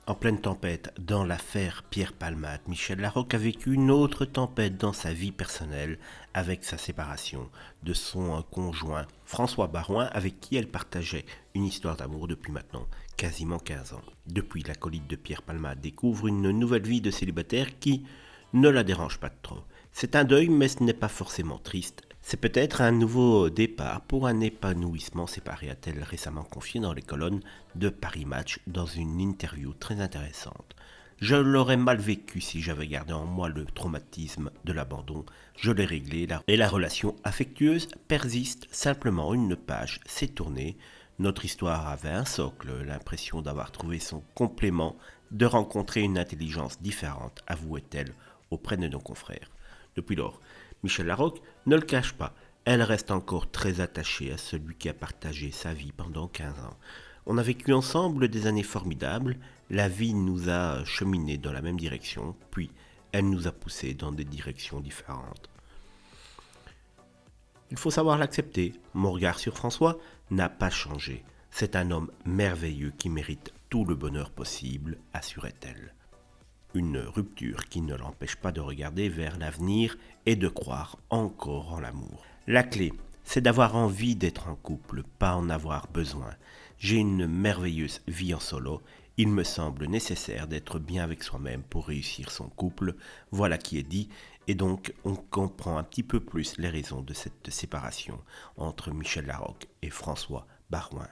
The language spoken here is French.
En pleine tempête dans l'affaire Pierre Palmade, Michel Larocque a vécu une autre tempête dans sa vie personnelle avec sa séparation de son conjoint François Baroin, avec qui elle partageait une histoire d'amour depuis maintenant quasiment 15 ans. Depuis, l'acolyte de Pierre Palmade découvre une nouvelle vie de célibataire qui ne la dérange pas trop. C'est un deuil, mais ce n'est pas forcément triste. C'est peut-être un nouveau départ pour un épanouissement séparé, a-t-elle récemment confié dans les colonnes de Paris Match dans une interview très intéressante. Je l'aurais mal vécu si j'avais gardé en moi le traumatisme de l'abandon. Je l'ai réglé et la relation affectueuse persiste. Simplement, une page s'est tournée. Notre histoire avait un socle, l'impression d'avoir trouvé son complément, de rencontrer une intelligence différente, avouait-elle auprès de nos confrères. Depuis lors, Michel Larocque ne le cache pas, elle reste encore très attachée à celui qui a partagé sa vie pendant 15 ans. On a vécu ensemble des années formidables, la vie nous a cheminés dans la même direction, puis elle nous a poussés dans des directions différentes. Il faut savoir l'accepter, mon regard sur François n'a pas changé. C'est un homme merveilleux qui mérite tout le bonheur possible, assurait-elle. Une rupture qui ne l'empêche pas de regarder vers l'avenir et de croire encore en l'amour. La clé, c'est d'avoir envie d'être en couple, pas en avoir besoin. J'ai une merveilleuse vie en solo. Il me semble nécessaire d'être bien avec soi-même pour réussir son couple. Voilà qui est dit. Et donc, on comprend un petit peu plus les raisons de cette séparation entre Michel Larocque et François Baroin.